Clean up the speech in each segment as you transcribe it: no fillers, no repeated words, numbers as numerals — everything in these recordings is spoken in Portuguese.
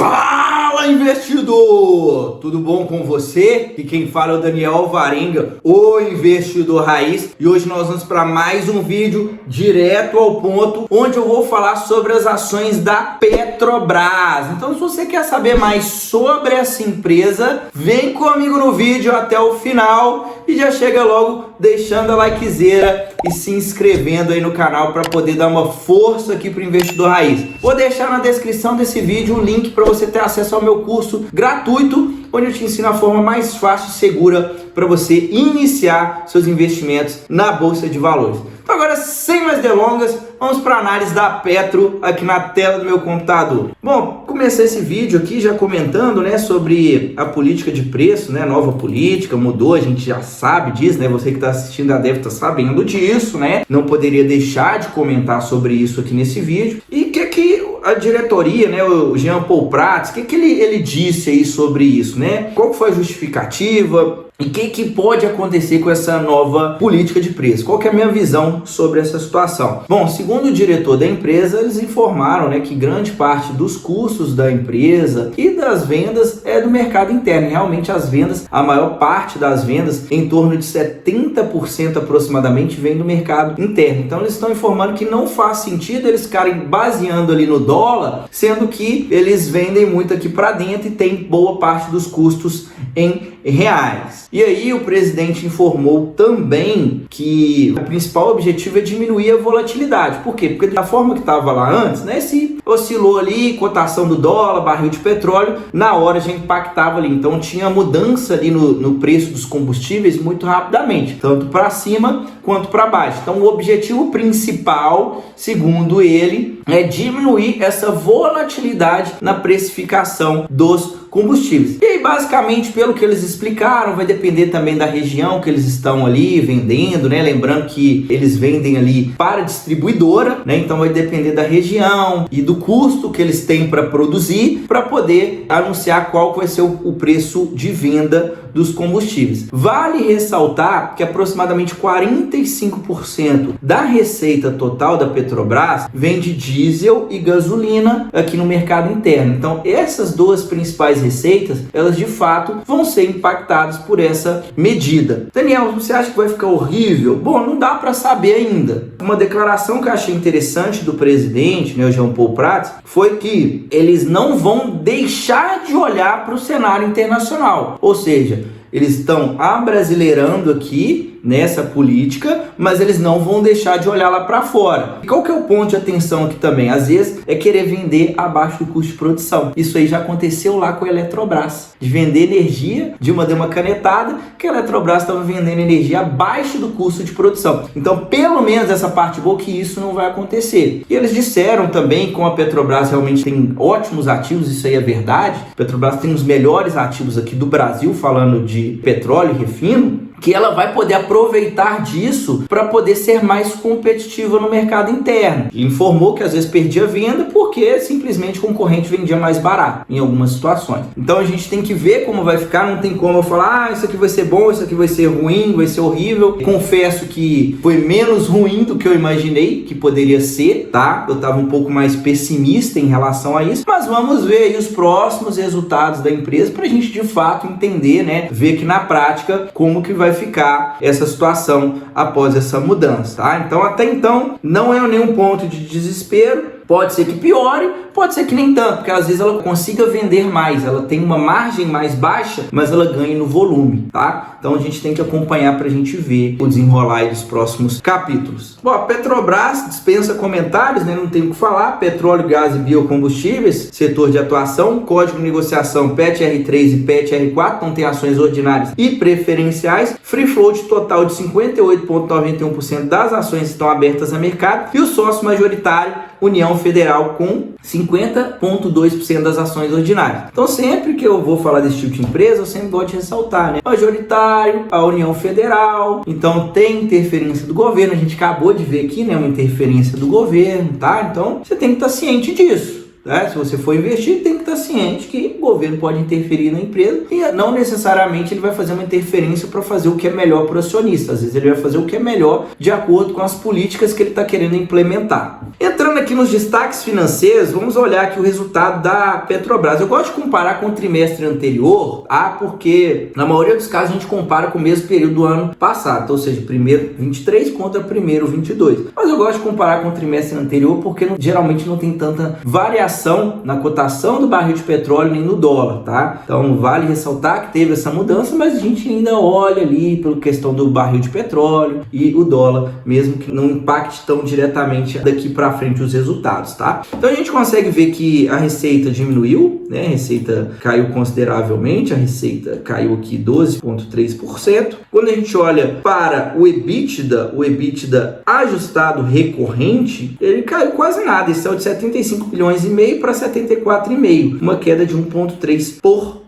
Fala, investidor! Tudo bom com você? E quem fala é o Daniel Alvarenga, o investidor raiz. E hoje nós vamos para mais um vídeo direto ao ponto, onde eu vou falar sobre as ações da Petrobras. Então, se você quer saber mais sobre essa empresa, vem comigo no vídeo até o final e já chega logo deixando a likezeira e se inscrevendo aí no canal para poder dar uma força aqui para o investidor raiz. Vou deixar na descrição desse vídeo um link para você ter acesso ao meu curso gratuito, onde eu te ensino a forma mais fácil e segura para você iniciar seus investimentos na Bolsa de Valores. Então agora, sem mais delongas, vamos para a análise da Petro aqui na tela do meu computador. Bom, comecei esse vídeo aqui já comentando, né, sobre a política de preço, né, nova política, mudou, a gente já sabe disso, né, você que está assistindo já deve estar sabendo disso, né, não poderia deixar de comentar sobre isso aqui nesse vídeo. E o que a diretoria, né, o Jean Paul Prats, o que ele disse aí sobre isso, né, qual foi a justificativa? E o que pode acontecer com essa nova política de preço? Qual que é a minha visão sobre essa situação? Bom, segundo o diretor da empresa, eles informaram, né, que grande parte dos custos da empresa e das vendas é do mercado interno. E realmente as vendas, a maior parte das vendas, em torno de 70% aproximadamente, vem do mercado interno. Então eles estão informando que não faz sentido eles ficarem baseando ali no dólar, sendo que eles vendem muito aqui para dentro e tem boa parte dos custos em reais. E aí o presidente informou também que o principal objetivo é diminuir a volatilidade. Por quê? Porque da forma que estava lá antes, né, se oscilou ali, cotação do dólar, barril de petróleo, na hora já impactava ali. Então tinha mudança ali no preço dos combustíveis muito rapidamente, tanto para cima quanto para baixo. Então o objetivo principal, segundo ele, é diminuir essa volatilidade na precificação dos combustíveis. E aí, basicamente, pelo que eles explicaram, vai depender também da região que eles estão ali vendendo, né? Lembrando que eles vendem ali para distribuidora, né? Então vai depender da região e do custo que eles têm para produzir, para poder anunciar qual vai ser o preço de venda dos combustíveis. Vale ressaltar que aproximadamente 45% da receita total da Petrobras vem de diesel e gasolina aqui no mercado interno. Então, essas duas principais receitas, elas de fato vão ser impactadas por essa medida. Daniel, você acha que vai ficar horrível? Bom, não dá para saber ainda. Uma declaração que eu achei interessante do presidente, né, o Jean Paul Prats, foi que eles não vão deixar de olhar para o cenário internacional. Ou seja, eles estão abrasileirando aqui nessa política, mas eles não vão deixar de olhar lá para fora. E qual que é o ponto de atenção aqui também? Às vezes é querer vender abaixo do custo de produção. Isso aí já aconteceu lá com a Eletrobras, de vender energia, Dilma deu uma canetada, que a Eletrobras estava vendendo energia abaixo do custo de produção. Então, pelo menos essa parte boa, que isso não vai acontecer. E eles disseram também que como a Petrobras realmente tem ótimos ativos, isso aí é verdade, a Petrobras tem os melhores ativos aqui do Brasil, falando de petróleo e refino, que ela vai poder aproveitar disso para poder ser mais competitiva no mercado interno. E informou que às vezes perdia venda porque simplesmente o concorrente vendia mais barato em algumas situações. Então a gente tem que ver como vai ficar, não tem como eu falar, isso aqui vai ser bom, isso aqui vai ser ruim, vai ser horrível. Confesso que foi menos ruim do que eu imaginei que poderia ser, tá? Eu estava um pouco mais pessimista em relação a isso, mas vamos ver aí os próximos resultados da empresa para a gente de fato entender, né? Ver que na prática como que vai ficar essa situação após essa mudança, tá? Então, até então, não é nenhum ponto de desespero. Pode ser que piore, pode ser que nem tanto, porque às vezes ela consiga vender mais, ela tem uma margem mais baixa, mas ela ganha no volume, tá? Então a gente tem que acompanhar para a gente ver o desenrolar dos próximos capítulos. Bom, a Petrobras dispensa comentários, né? Não tem o que falar. Petróleo, gás e biocombustíveis, setor de atuação, código de negociação PET R3 e PET R4, então tem ações ordinárias e preferenciais. Free float total de 58,91% das ações estão abertas a mercado e o sócio majoritário União Federal com 50,2% das ações ordinárias. Então sempre que eu vou falar desse tipo de empresa, eu sempre gosto de ressaltar, né? Majoritário, a União Federal, então tem interferência do governo, a gente acabou de ver aqui, né, uma interferência do governo, tá? Então você tem que estar ciente disso. né? Se você for investir, tem que estar ciente que o governo pode interferir na empresa e não necessariamente ele vai fazer uma interferência para fazer o que é melhor para o acionista. Às vezes ele vai fazer o que é melhor de acordo com as políticas que ele está querendo implementar. Entrando aqui nos destaques financeiros, vamos olhar aqui o resultado da Petrobras. Eu gosto de comparar com o trimestre anterior, porque na maioria dos casos a gente compara com o mesmo período do ano passado, então, ou seja, primeiro 23 contra primeiro 22. Mas eu gosto de comparar com o trimestre anterior porque geralmente não tem tanta variação na cotação do barril de petróleo nem no dólar, tá? Então vale ressaltar que teve essa mudança, mas a gente ainda olha ali pela questão do barril de petróleo e o dólar, mesmo que não impacte tão diretamente daqui para frente os resultados, tá? Então a gente consegue ver que a receita diminuiu, né? A receita caiu consideravelmente, a receita caiu aqui 12,3%. Quando a gente olha para o EBITDA ajustado recorrente, ele caiu quase nada, isso é de 75 bilhões e meio para 74,5, uma queda de 1,3%.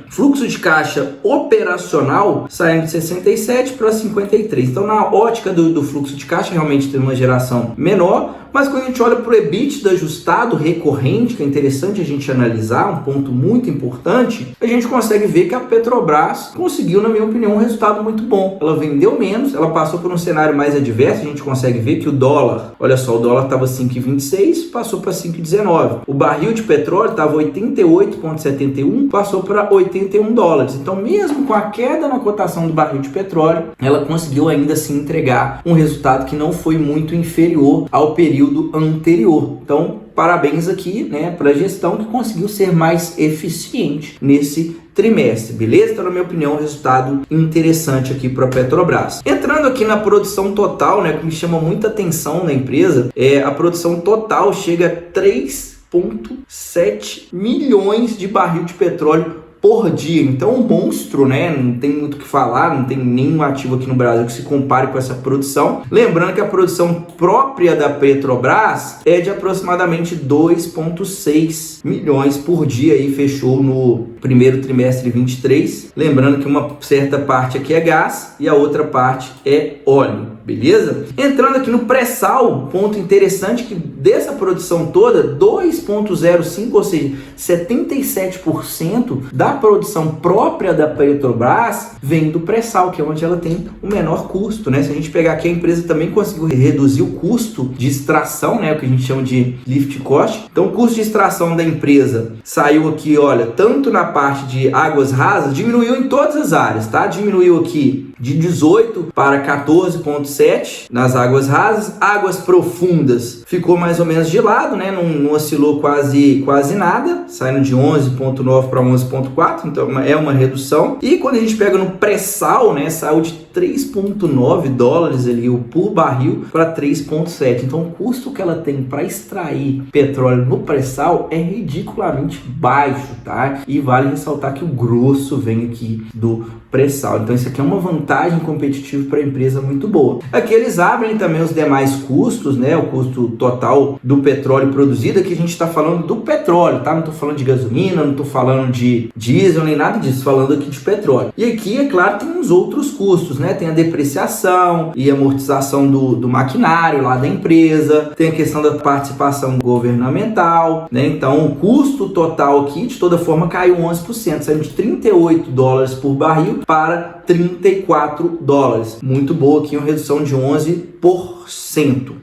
Fluxo de caixa operacional saindo de 67 para 53. Então, na ótica do fluxo de caixa, realmente tem uma geração menor, mas quando a gente olha para o EBITDA ajustado recorrente, que é interessante a gente analisar, um ponto muito importante, a gente consegue ver que a Petrobras conseguiu, na minha opinião, um resultado muito bom. Ela vendeu menos, ela passou por um cenário mais adverso, a gente consegue ver que o dólar, olha só, o dólar estava 5,26, passou para 5,19. O barril de petróleo estava 88,71, passou para 81 dólares. Então, mesmo com a queda na cotação do barril de petróleo, ela conseguiu ainda assim entregar um resultado que não foi muito inferior ao período anterior. Então, parabéns aqui, né, para a gestão que conseguiu ser mais eficiente nesse trimestre, beleza? Então, na minha opinião, um resultado interessante aqui para a Petrobras. Entrando aqui na produção total, né, que me chama muita atenção na empresa, a produção total chega a 3,7 milhões de barril de petróleo por dia. Então, um monstro, né? Não tem muito o que falar, não tem nenhum ativo aqui no Brasil que se compare com essa produção. Lembrando que a produção própria da Petrobras é de aproximadamente 2,6 milhões por dia e fechou no primeiro trimestre 23. Lembrando que uma certa parte aqui é gás e a outra parte é óleo. Beleza? Entrando aqui no pré-sal, ponto interessante que dessa produção toda, 2,05, ou seja, 77% da produção própria da Petrobras vem do pré-sal, que é onde ela tem o menor custo, né? Se a gente pegar aqui, a empresa também conseguiu reduzir o custo de extração, né? O que a gente chama de lift cost. Então, o custo de extração da empresa saiu aqui, olha, tanto na parte de águas rasas, diminuiu em todas as áreas, tá? Diminuiu aqui de 18 para 14,7 nas águas rasas. Águas profundas ficou mais ou menos de lado, né? Não oscilou quase nada, saindo de 11,9 para 11,4, então é uma redução. E quando a gente pega no pré-sal, né, saiu de 3,9 dólares ali por barril para 3,7. Então o custo que ela tem para extrair petróleo no pré-sal é ridiculamente baixo, tá? E vale ressaltar que o grosso vem aqui do pré-sal. Então isso aqui é uma vantagem competitiva para a empresa muito boa. Aqui eles abrem também os demais custos, né? O custo total do petróleo produzido. Aqui a gente está falando do petróleo, tá? Não estou falando de gasolina, não estou falando de diesel, nem nada disso. Falando aqui de petróleo. E aqui, é claro, tem uns outros custos, né? Tem a depreciação e amortização do maquinário lá da empresa. Tem a questão da participação governamental, né? Então o custo total aqui, de toda forma, caiu 11%, saindo de 38 dólares por barril para 34 dólares. Muito boa aqui, uma redução de 11%.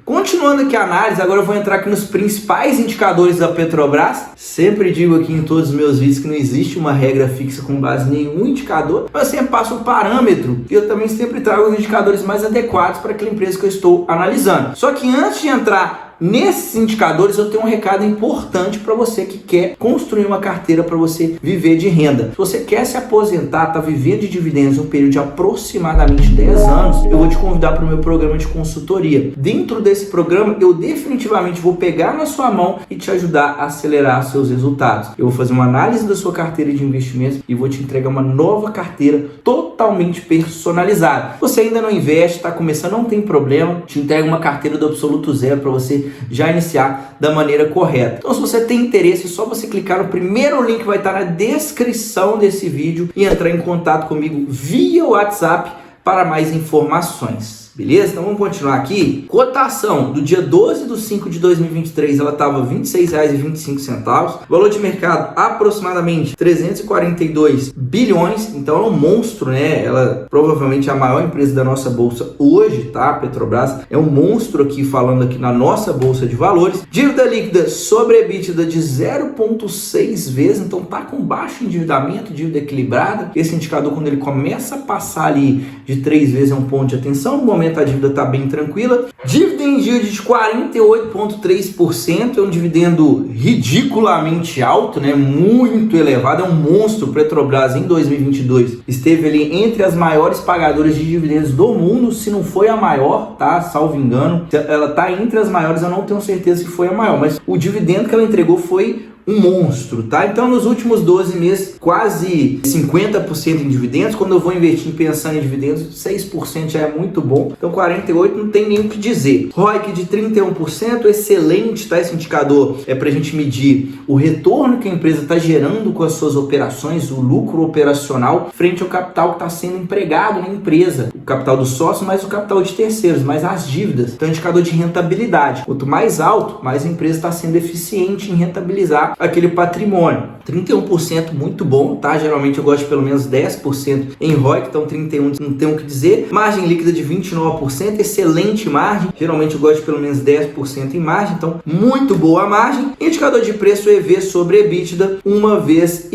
Continuando aqui a análise, agora eu vou entrar aqui nos principais indicadores da Petrobras. Sempre digo aqui em todos os meus vídeos que não existe uma regra fixa com base em nenhum indicador, mas eu sempre passo um parâmetro e eu também sempre trago os indicadores mais adequados para aquela empresa que eu estou analisando. Só que antes de entrar nesses indicadores, eu tenho um recado importante para você que quer construir uma carteira para você viver de renda. Se você quer se aposentar, está vivendo de dividendos em um período de aproximadamente 10 anos, eu vou te convidar para o meu programa de consultoria. Dentro desse programa, eu definitivamente vou pegar na sua mão e te ajudar a acelerar seus resultados. Eu vou fazer uma análise da sua carteira de investimentos e vou te entregar uma nova carteira totalmente personalizada. Você ainda não investe, está começando, não tem problema, te entrega uma carteira do absoluto zero para você já iniciar da maneira correta. Então, se você tem interesse, é só você clicar no primeiro link que vai estar na descrição desse vídeo e entrar em contato comigo via WhatsApp para mais informações. Beleza? Então vamos continuar aqui. Cotação do dia 12 de 5 de 2023, ela estava R$ 26,25. Valor de mercado aproximadamente 342 bilhões. Então é um monstro, né? Ela provavelmente é a maior empresa da nossa bolsa hoje, tá? A Petrobras é um monstro aqui, falando aqui na nossa bolsa de valores. Dívida líquida sobre EBITDA de 0,6 vezes, então tá com baixo endividamento, dívida equilibrada. Esse indicador, quando ele começa a passar ali de 3 vezes, é um ponto de atenção. No momento a dívida está bem tranquila. Dividend yield de 48,3%, é um dividendo ridiculamente alto, né? Muito elevado, é um monstro. Petrobras em 2022 esteve ali entre as maiores pagadoras de dividendos do mundo, se não foi a maior, tá? Salvo engano, ela tá entre as maiores, eu não tenho certeza se foi a maior, mas o dividendo que ela entregou foi um monstro, tá? Então, nos últimos 12 meses, quase 50% em dividendos. Quando eu vou investir pensando em dividendos, 6% já é muito bom. Então, 48% não tem nem o que dizer. ROIC de 31%, excelente, tá? Esse indicador é para a gente medir o retorno que a empresa está gerando com as suas operações, o lucro operacional, frente ao capital que está sendo empregado na empresa. O capital do sócio, mais o capital de terceiros, mais as dívidas. Então, é um indicador de rentabilidade. Quanto mais alto, mais a empresa está sendo eficiente em rentabilizar aquele patrimônio. 31%, muito bom, tá? Geralmente eu gosto de pelo menos 10% em ROIC, então 31% não tem o que dizer. Margem líquida de 29%, excelente margem. Geralmente eu gosto de pelo menos 10% em margem, então muito boa a margem. Indicador de preço EV sobre EBITDA, 1,5 vezes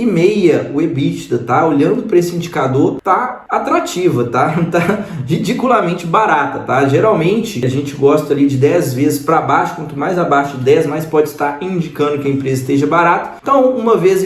o EBITDA, tá? Olhando para esse indicador, tá atrativa, tá? Tá ridiculamente barata, tá? Geralmente a gente gosta ali de 10 vezes para baixo, quanto mais abaixo de 10, mais pode estar indicando que a empresa esteja barata. Então, 1,5 vezes,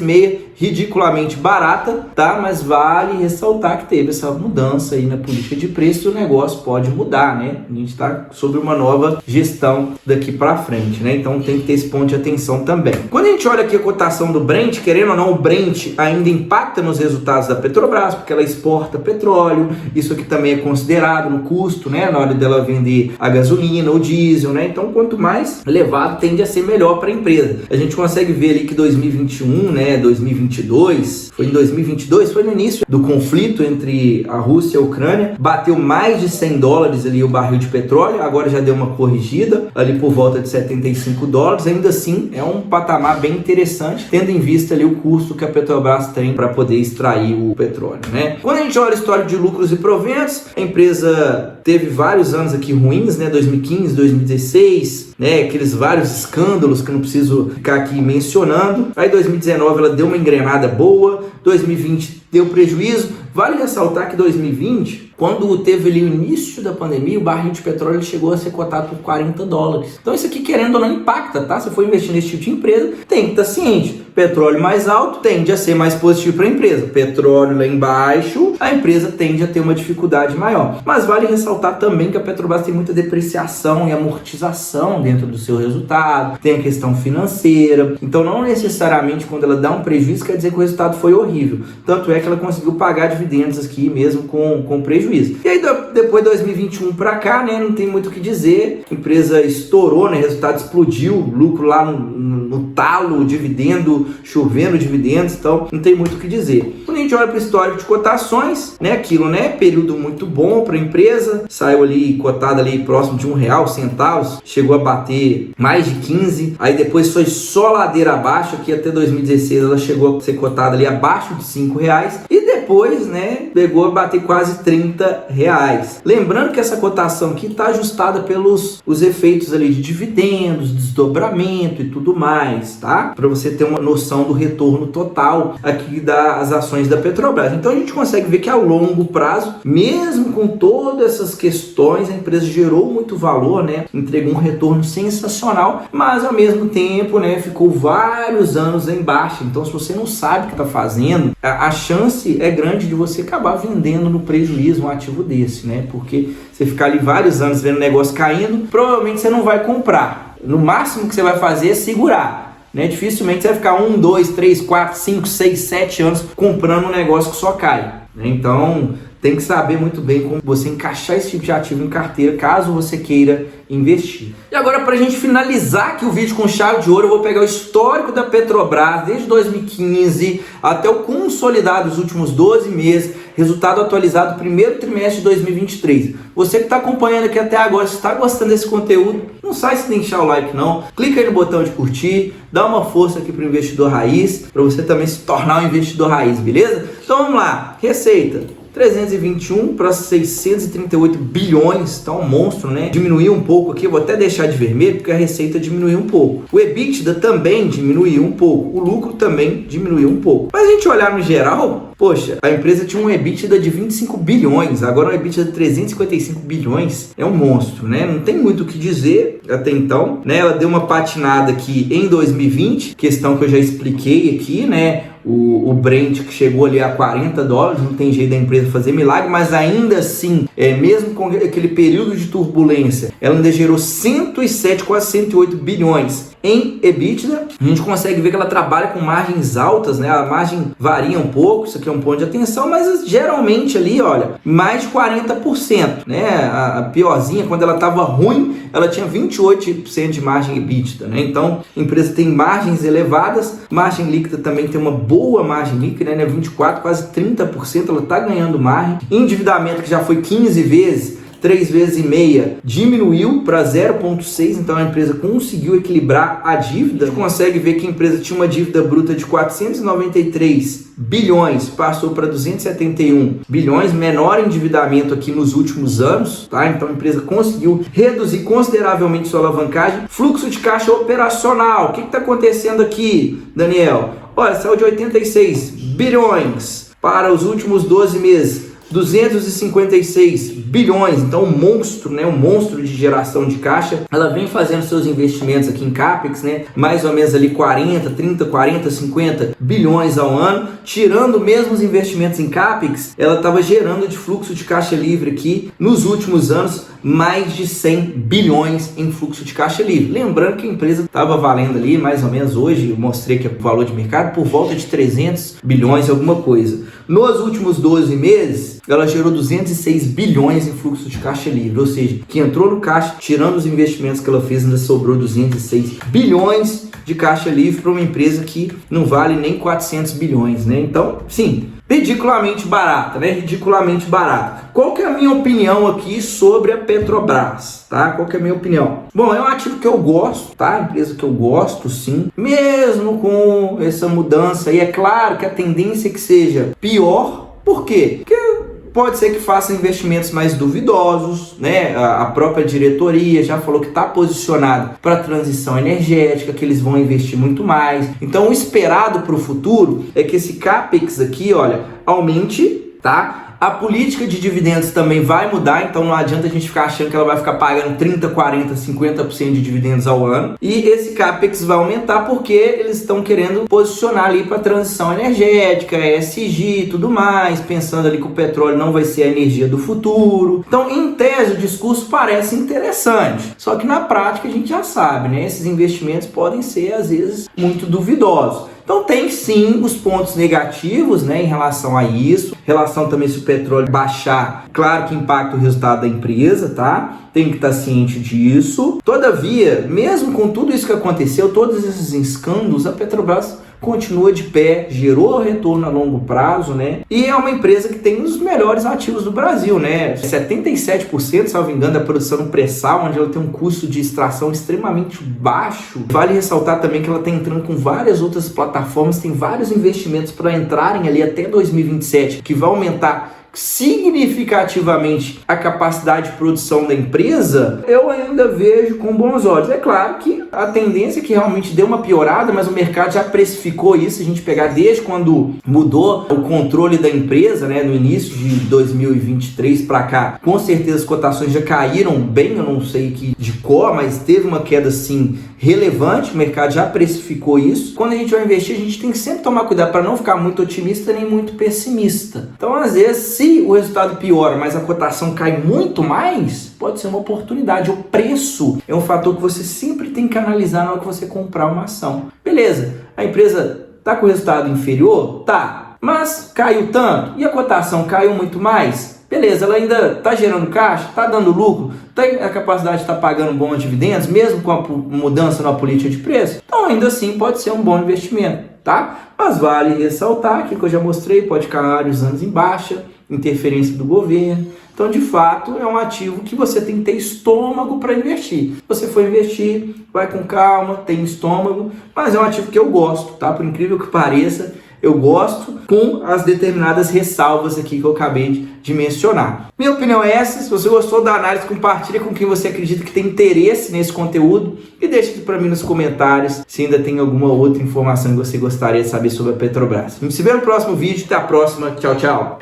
ridiculamente barata, tá? Mas vale ressaltar que teve essa mudança aí na política de preço e o negócio pode mudar, né? A gente está sobre uma nova gestão daqui para frente, né? Então tem que ter esse ponto de atenção também. Quando a gente olha aqui a cotação do Brent, querendo ou não, o Brent ainda impacta nos resultados da Petrobras, porque ela exporta petróleo, isso aqui também é considerado no custo, né? Na hora dela vender a gasolina, o diesel, né? Então quanto mais elevado, tende a ser melhor para a empresa. A gente consegue ver ali que 2021, né? 2022, foi em 2022, foi no início do conflito entre a Rússia e a Ucrânia, bateu mais de $100 ali o barril de petróleo, agora já deu uma corrigida, ali por volta de $75, ainda assim é um patamar bem interessante, tendo em vista ali o custo que a Petrobras tem para poder extrair o petróleo, né? Quando a gente olha a história de lucros e proventos, a empresa teve vários anos aqui ruins, né? 2015, 2016, né? Aqueles vários escândalos que não preciso ficar aqui mencionando. Aí 2019 ela deu uma engrenada boa, 2020 deu prejuízo. Vale ressaltar que 2020, quando teve ali o início da pandemia, o barril de petróleo chegou a ser cotado por $40. Então isso aqui, querendo ou não, impacta, tá? Se for investir nesse tipo de empresa, tem que estar ciente. Petróleo mais alto tende a ser mais positivo para a empresa. Petróleo lá embaixo, a empresa tende a ter uma dificuldade maior. Mas vale ressaltar também que a Petrobras tem muita depreciação e amortização dentro do seu resultado, tem a questão financeira. Então não necessariamente quando ela dá um prejuízo quer dizer que o resultado foi horrível. Tanto é que ela conseguiu pagar dividendos aqui mesmo com prejuízo. E aí depois de 2021 para cá, né, não tem muito o que dizer. A empresa estourou, né, resultado explodiu, lucro lá no talo, dividendo, chovendo dividendos, então não tem muito o que dizer. Quando a gente olha para o histórico de cotações, né, aquilo, né, período muito bom para a empresa, saiu ali cotada ali próximo de R$1,00, chegou a bater mais de 15, aí depois foi só ladeira abaixo, aqui até 2016 ela chegou a ser cotada ali abaixo de R$5, e depois, né, pegou a bater quase R$30. Lembrando que essa cotação aqui está ajustada pelos os efeitos ali de dividendos, desdobramento e tudo mais, tá? Para você ter uma noção do retorno total aqui das ações da Petrobras. Então a gente consegue ver que a longo prazo, mesmo com todas essas questões, a empresa gerou muito valor, né? Entregou um retorno sensacional, mas ao mesmo tempo, né, ficou vários anos em baixa. Então se você não sabe o que está fazendo, a chance é grande de você acabar vendendo no prejuízo um ativo desse, né? Porque você ficar ali vários anos vendo o negócio caindo, provavelmente você não vai comprar. No máximo que você vai fazer é segurar, né? Dificilmente você vai ficar 1, 2, 3, 4, 5, 6, 7 anos comprando um negócio que só cai, né? Então tem que saber muito bem como você encaixar esse tipo de ativo em carteira, caso você queira investir. E agora, para a gente finalizar aqui o vídeo com chave de ouro, eu vou pegar o histórico da Petrobras desde 2015 até o consolidado dos últimos 12 meses, resultado atualizado primeiro trimestre de 2023. Você que está acompanhando aqui até agora, se está gostando desse conteúdo, não sai sem deixar o like não, clica aí no botão de curtir, dá uma força aqui para o investidor raiz, para você também se tornar um investidor raiz, beleza? Então vamos lá, receita 321 para 638 bilhões, tá um monstro, né? Diminuiu um pouco aqui, vou até deixar de vermelho porque a receita diminuiu um pouco. O EBITDA também diminuiu um pouco, o lucro também diminuiu um pouco. Mas a gente olhar no geral, poxa, a empresa tinha um EBITDA de 25 bilhões, agora um EBITDA de 355 bilhões, é um monstro, né? Não tem muito o que dizer até então, né? Ela deu uma patinada aqui em 2020, questão que eu já expliquei aqui, né? O Brent que chegou ali a $40, não tem jeito da empresa fazer milagre, mas ainda assim, mesmo com aquele período de turbulência, ela ainda gerou 107, quase 108 bilhões em EBITDA. A gente consegue ver que ela trabalha com margens altas, né? A margem varia um pouco, isso aqui é um ponto de atenção, mas geralmente ali, olha, mais de 40%, né? A piorzinha, quando ela estava ruim, ela tinha 28% de margem EBITDA, né? Então, a empresa tem margens elevadas, margem líquida também tem uma boa margem líquida, né? 24%, quase 30%, ela está ganhando margem. Endividamento que já foi 15 vezes, 3 vezes e meia, diminuiu para 0,6, então a empresa conseguiu equilibrar a dívida. A gente consegue ver que a empresa tinha uma dívida bruta de 493 bilhões, passou para 271 bilhões, menor endividamento aqui nos últimos anos, tá? Então a empresa conseguiu reduzir consideravelmente sua alavancagem. Fluxo de caixa operacional, o que está acontecendo aqui, Daniel? Olha, saiu de 86 bilhões para os últimos 12 meses, 256 bilhões, então um monstro, né? Um monstro de geração de caixa. Ela vem fazendo seus investimentos aqui em CAPEX, né? Mais ou menos ali 50 bilhões ao ano. Tirando mesmo os investimentos em CAPEX, ela estava gerando de fluxo de caixa livre aqui, nos últimos anos, mais de 100 bilhões em fluxo de caixa livre. Lembrando que a empresa estava valendo ali, mais ou menos hoje, eu mostrei que o valor de mercado, por volta de 300 bilhões alguma coisa. Nos últimos 12 meses, ela gerou 206 bilhões em fluxo de caixa livre, ou seja, que entrou no caixa, tirando os investimentos que ela fez, ainda sobrou 206 bilhões de caixa livre para uma empresa que não vale nem 400 bilhões, né? Então, sim, ridiculamente barata, né? Ridiculamente barata. Qual que é a minha opinião aqui sobre a Petrobras, tá? Qual que é a minha opinião? Bom, é um ativo que eu gosto, tá? Empresa que eu gosto, sim. Mesmo com essa mudança, e é claro que a tendência é que seja pior. Por quê? Porque pode ser que faça investimentos mais duvidosos, né? A própria diretoria já falou que está posicionado para a transição energética, que eles vão investir muito mais. Então, o esperado para o futuro é que esse CAPEX aqui, olha, aumente, tá? A política de dividendos também vai mudar, então não adianta a gente ficar achando que ela vai ficar pagando 30, 40, 50% de dividendos ao ano. E esse CAPEX vai aumentar porque eles estão querendo posicionar ali para a transição energética, ESG e tudo mais, pensando ali que o petróleo não vai ser a energia do futuro. Então, em tese, o discurso parece interessante, só que na prática a gente já sabe, né? Esses investimentos podem ser, às vezes, muito duvidosos. Então tem sim os pontos negativos, né, em relação a isso, relação também se o petróleo baixar, claro que impacta o resultado da empresa, tá? Tem que estar ciente disso. Todavia, mesmo com tudo isso que aconteceu, todos esses escândalos, a Petrobras continua de pé, gerou retorno a longo prazo, né? E é uma empresa que tem os melhores ativos do Brasil, né? 77%, salvo engano, da produção no pré-sal, onde ela tem um custo de extração extremamente baixo. Vale ressaltar também que ela está entrando com várias outras plataformas, tem vários investimentos para entrarem ali até 2027, que vai aumentar significativamente a capacidade de produção da empresa. Eu ainda vejo com bons olhos. É claro que a tendência é que realmente deu uma piorada, mas o mercado já precificou isso. Se a gente pegar desde quando mudou o controle da empresa, né, no início de 2023 para cá, com certeza as cotações já caíram bem, eu não sei que de cor, mas teve uma queda sim relevante, o mercado já precificou isso. Quando a gente vai investir, a gente tem que sempre tomar cuidado para não ficar muito otimista nem muito pessimista. Então, às vezes, se o resultado piora, mas a cotação cai muito mais, pode ser uma oportunidade. O preço é um fator que você sempre tem que analisar na hora que você comprar uma ação. Beleza, a empresa está com resultado inferior? Tá. mas caiu tanto e a cotação caiu muito mais. Beleza, ela ainda está gerando caixa, está dando lucro, tem a capacidade de estar pagando bons dividendos, mesmo com a mudança na política de preço. Então ainda assim pode ser um bom investimento, tá? Mas vale ressaltar que eu já mostrei, pode ficar vários anos em baixa, interferência do governo. Então, de fato, é um ativo que você tem que ter estômago para investir. Se você for investir, vai com calma, tem estômago, mas é um ativo que eu gosto, tá? Por incrível que pareça, eu gosto, com as determinadas ressalvas aqui que eu acabei de mencionar. Minha opinião é essa. Se você gostou da análise, compartilha com quem você acredita que tem interesse nesse conteúdo e deixa aqui para mim nos comentários se ainda tem alguma outra informação que você gostaria de saber sobre a Petrobras. A gente se vê no próximo vídeo. Até a próxima. Tchau, tchau.